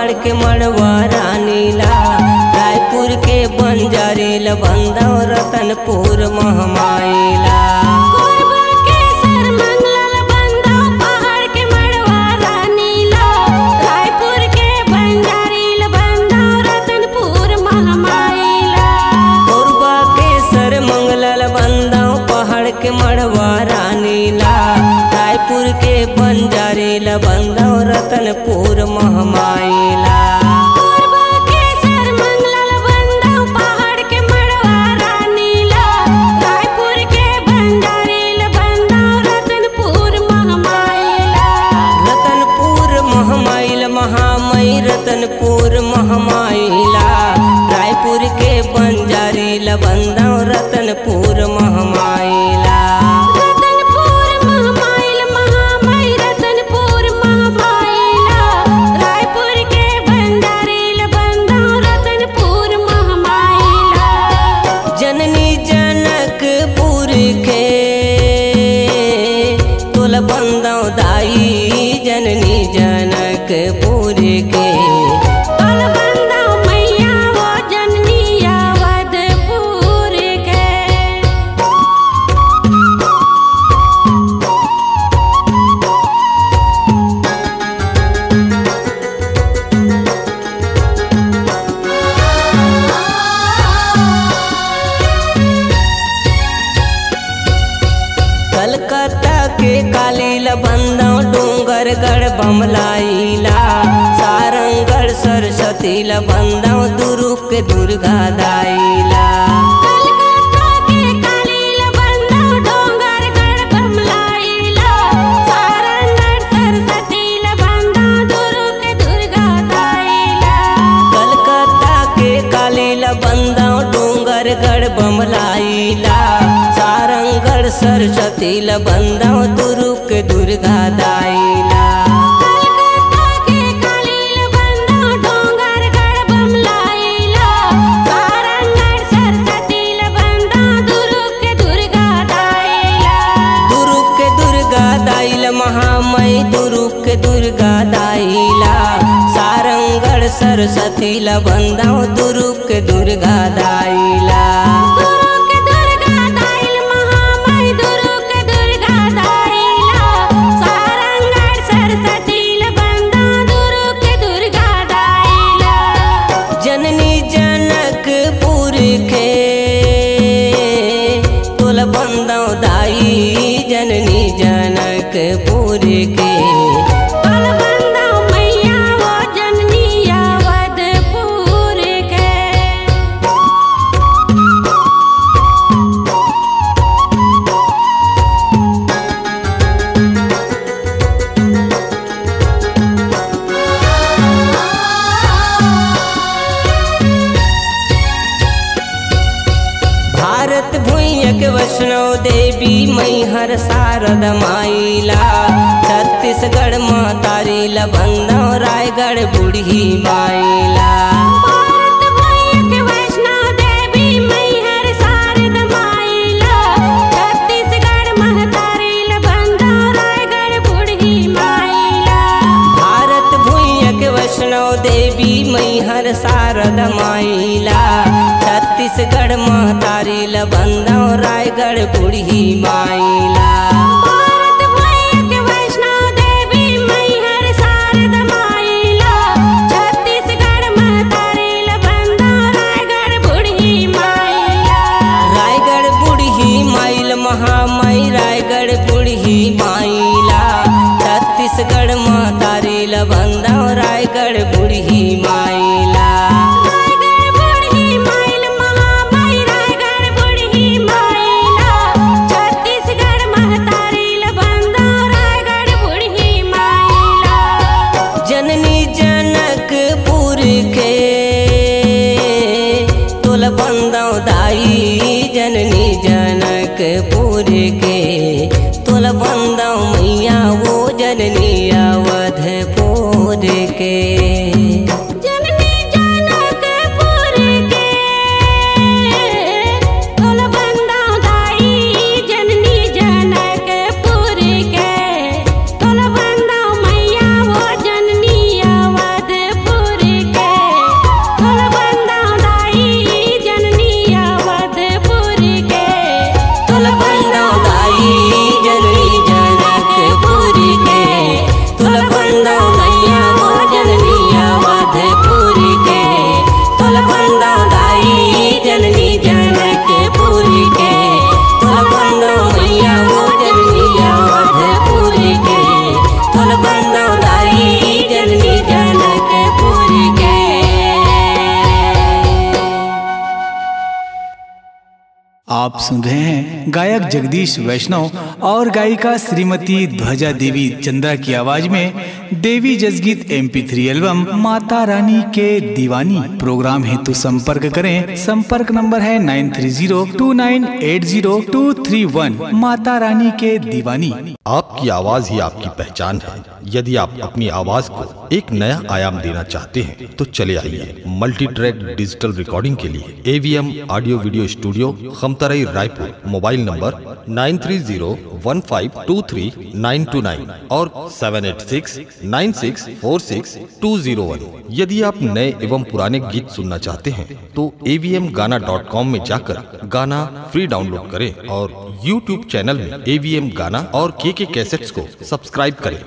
पहाड़ के मड़वा रानीला, रायपुर के बंजारील बंदौ रतनपुर महमाइला। के मड़वा रानीला, रायपुर के बंजारील बंदौ रतनपुर महमाइला। रतनपुर महमाइला, रायपुर के बंजारील बंदौ रतनपुर महमाइला। जननी जनकपुर के तोल बंदौ दाई, जननी जनकपुर के कलकत्ता के कालील बंदौ डूंगरगढ़ बमलाइला, सारंगढ़ सरस्वतील बंदौ दुर्ग के दुर्गा दाइला। कलकत्ता के कालील बंदौ डूंगरगढ़ बमलाइला, सारंगढ़ सरस्वतील बंदौ दुर्ग के दुर्गा दाइला। महामई दुर्ग के दुर्गा दाइला, सारंगढ़ सरस्वतील बंदौ दुर्ग के दुर्गा दाइला। जननी जनकपुर के तोल बंदौ दाई, जननी जनकपुर के भारत भुइयां के वैष्णो देवी मैहर शारद माइला, छत्तीसगढ़ महतारील बंदौ रायगढ़ बूढ़ी माइला। भारत भुइयां के वैष्णो देवी मैहर शारद माइला, छत्तीसगढ़ महतारील बंदौ रायगढ़ बूढ़ी माइला। रायगढ़ बूढ़ी माइल महामई रायगढ़ बूढ़ी माइला, छत्तीसगढ़ महतारील बंदौ रायगढ़ बूढ़ी माइला। जननी जनकपुर के तोल बंदौ दाई, जननी जनकपुर के तोल बंदौ मैया वो जननी अवधपुर के। आप सुन रहे हैं गायक जगदीश वैष्णव और गायिका श्रीमती ध्वजा देवी चंद्रा की आवाज में देवी जसगीत MP3 एल्बम माता रानी के दीवानी। प्रोग्राम हेतु संपर्क करें। संपर्क नंबर है 9302980231। माता रानी के दीवानी। आपकी आवाज ही आपकी पहचान है। यदि आप अपनी आवाज को एक नया आयाम देना चाहते हैं तो चले आइए मल्टी ट्रैक डिजिटल रिकॉर्डिंग के लिए AVM audio video studio Khamtarai Raipur. Mobile number 9301523929 और 7869646201। यदि आप नए एवं पुराने गीत सुनना चाहते हैं तो avmgana.com में जाकर गाना फ्री डाउनलोड करें और YouTube चैनल में AVM गाना और KK कैसेट्स को सब्सक्राइब करें।